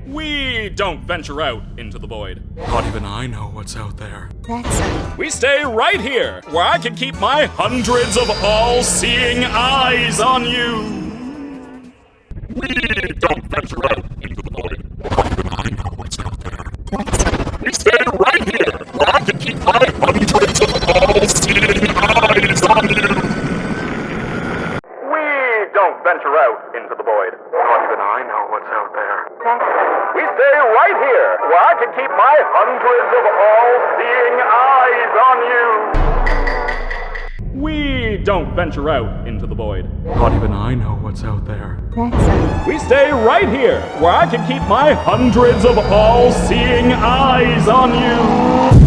We don't venture out into the void. Not even I know what's out there. We stay right here, where I can keep my hundreds of all-seeing eyes on you. We don't venture out into the void. Not even I know what's out there. We stay right here, where I can keep my hundreds of all-seeing eyes on you. We don't venture out into the void. Not even I know what's out there. We stay right here, where I can keep my hundreds of all-seeing eyes on you. We don't venture out into the void. Not even I know what's out there. We stay right here, where I can keep my hundreds of all-seeing eyes on you.